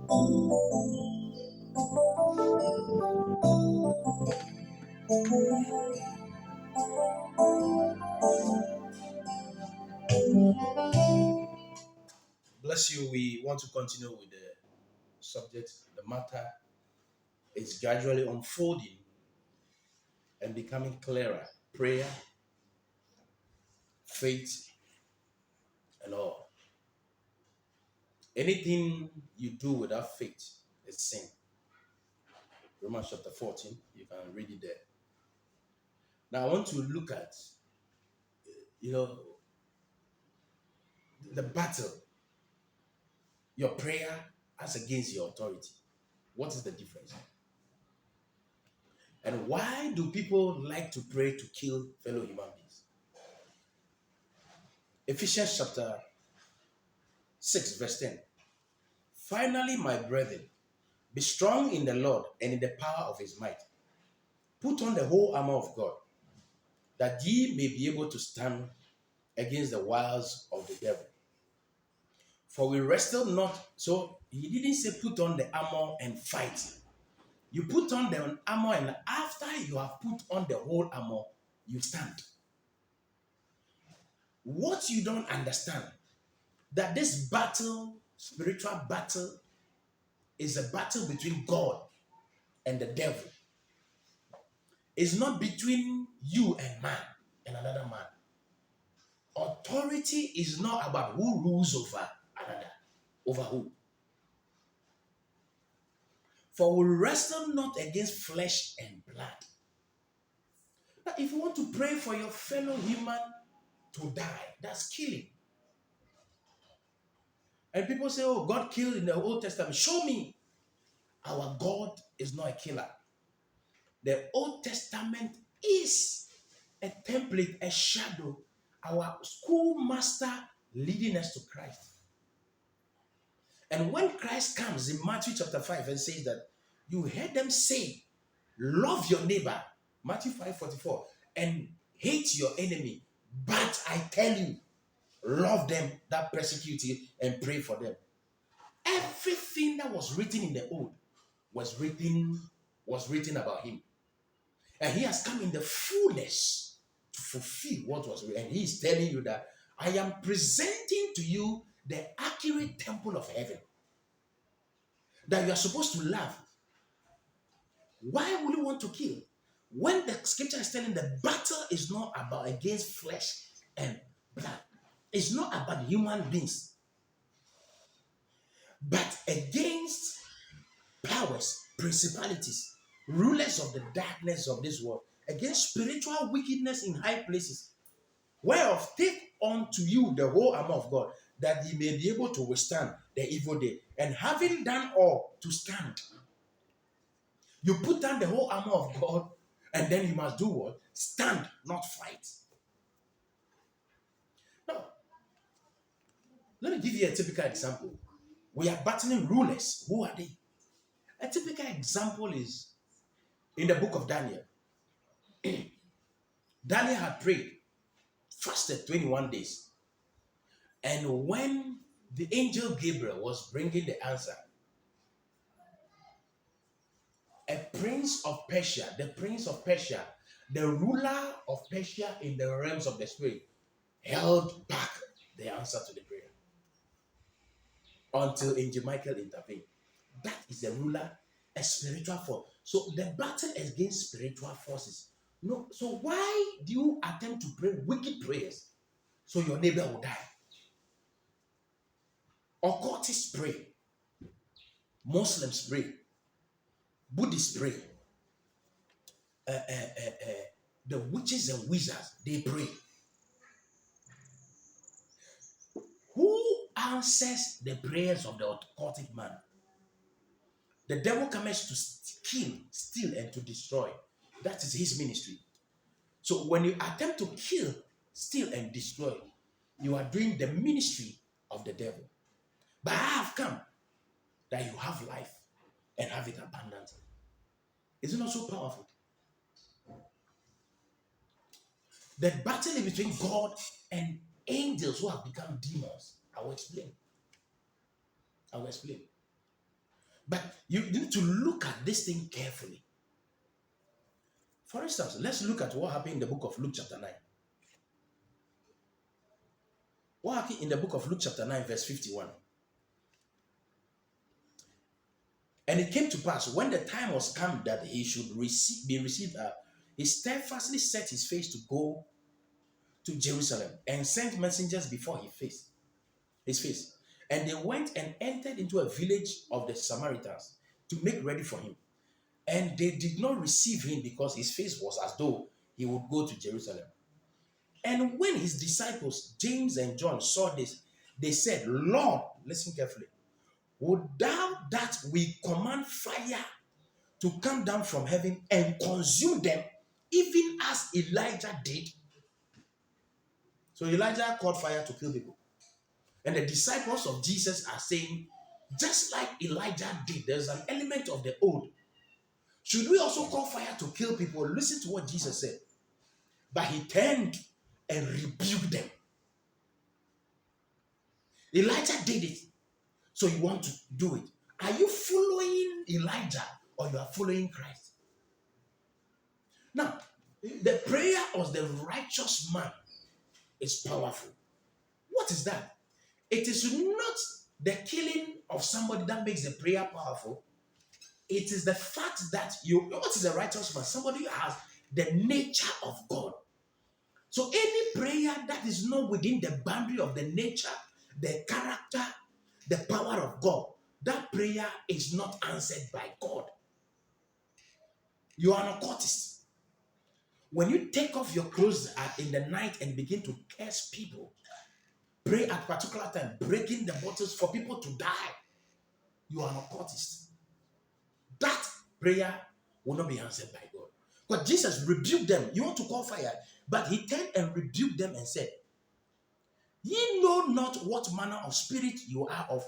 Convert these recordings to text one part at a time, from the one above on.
Bless you. We want to continue with the subject. The matter is gradually unfolding and becoming clearer. Prayer, faith, and all. Anything you do without faith is sin. Romans chapter 14, you can read it there. Now I want to look at, you know, the battle, your prayer as against your authority. What is the difference? And why do people like to pray to kill fellow human beings? Ephesians chapter 6, verse 10. Finally, my brethren, be strong in the Lord and in the power of his might. Put on the whole armor of God, that ye may be able to stand against the wiles of the devil. For we wrestle not. So he didn't say put on the armor and fight. You put on the armor, and after you have put on the whole armor, you stand. What you don't understand, that this battle, spiritual battle, is a battle between God and the devil. It's not between you and man and another man. Authority is not about who rules over another, over who. For we wrestle not against flesh and blood. Now, if you want to pray for your fellow human to die, that's killing. And people say, oh, God killed in the Old Testament. Show me. Our God is not a killer. The Old Testament is a template, a shadow, our schoolmaster leading us to Christ. And when Christ comes in Matthew chapter 5 and says that you heard them say, love your neighbor, Matthew 5:44, and hate your enemy. But I tell you, love them that persecute you and pray for them. Everything that was written in the old was written about him. And he has come in the fullness to fulfill what was written. And he is telling you that I am presenting to you the accurate temple of heaven that you are supposed to love. Why would you want to kill? When the scripture is telling the battle is not about against flesh and blood. It's not about human beings, but against powers, principalities, rulers of the darkness of this world, against spiritual wickedness in high places. Whereof take unto you the whole armor of God, that ye may be able to withstand the evil day. And having done all to stand, you put down the whole armor of God, and then you must do what? Stand, not fight. Now, let me give you a typical example. We are battling rulers. Who are they? A typical example is in the book of Daniel. Daniel had prayed, fasted 21 days. And when the angel Gabriel was bringing the answer, a prince of Persia, the ruler of Persia in the realms of the spirit, held back the answer to the prayer until Angel Michael intervened. That is the ruler, a spiritual force. So the battle against spiritual forces. No, so why do you attempt to pray wicked prayers so your neighbor will die? Occultists pray, Muslims pray, Buddhists pray, the witches and wizards, they pray. Who answers the prayers of the occultic man? The devil comes to kill, steal, and to destroy. That is his ministry. So when you attempt to kill, steal, and destroy, you are doing the ministry of the devil. But I have come that you have life and have it abundantly. Is it not so powerful? The battle is between God and angels who have become demons. I will explain. But you need to look at this thing carefully. For instance, let's look at what happened in the book of Luke chapter 9. What happened in the book of Luke chapter 9 verse 51? And it came to pass when the time was come that he should be received up, he steadfastly set his face to go to Jerusalem and sent messengers before his face. And they went and entered into a village of the Samaritans to make ready for him. And they did not receive him because his face was as though he would go to Jerusalem. And when his disciples, James and John, saw this, they said, Lord, listen carefully, would thou that we command fire to come down from heaven and consume them, even as Elijah did? So Elijah called fire to kill people. And the disciples of Jesus are saying, just like Elijah did, there's an element of the old. Should we also call fire to kill people? Listen to what Jesus said. But he turned and rebuked them. Elijah did it, so you want to do it. Are you following Elijah or you are following Christ? Now, the prayer of the righteous man is powerful. What is that? It is not the killing of somebody that makes the prayer powerful. It is the fact that what is a righteous man? Somebody who has the nature of God. So any prayer that is not within the boundary of the nature, the character, the power of God, that prayer is not answered by God. You are an occultist. When you take off your clothes in the night and begin to curse people, pray at a particular time, breaking the bottles for people to die, you are an occultist. That prayer will not be answered by God. But Jesus rebuked them. You want to call fire, but he turned and rebuked them and said, ye know not what manner of spirit you are of.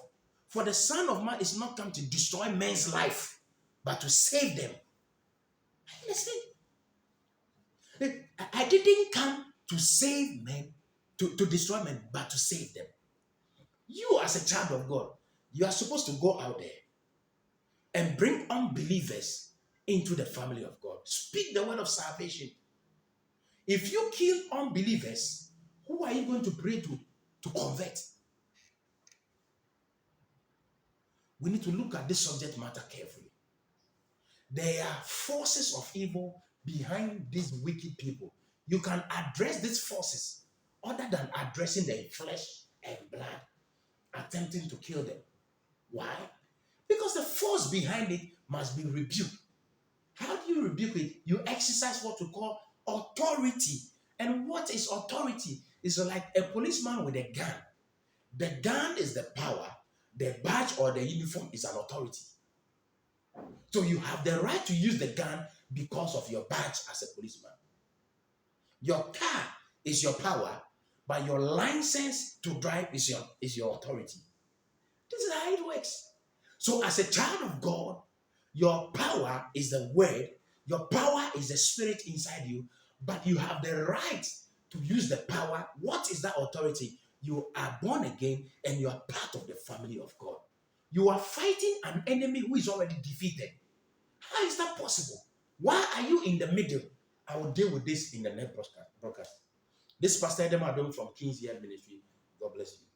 For the Son of Man is not come to destroy men's life, but to save them. Listen, I didn't come to save men, to destroy men, but to save them. You as a child of God, you are supposed to go out there and bring unbelievers into the family of God. Speak the word of salvation. If you kill unbelievers, who are you going to pray to convert? We need to look at this subject matter carefully. There are forces of evil behind these wicked people. You can address these forces other than addressing their flesh and blood, attempting to kill them. Why? Because the force behind it must be rebuked. How do you rebuke it? You exercise what we call authority. And what is authority? It's like a policeman with a gun. The gun is the power. The badge or the uniform is an authority. So you have the right to use the gun because of your badge as a policeman. Your car is your power, but your license to drive is your authority. This is how it works. So as a child of God, your power is the word, your power is the spirit inside you, but you have the right to use the power. What is that authority? You are born again and you are part of the family of God. You are fighting an enemy who is already defeated. How is that possible? Why are you in the middle? I will deal with this in the next broadcast. This is Pastor Edem Adom from King's Year Ministry. God bless you.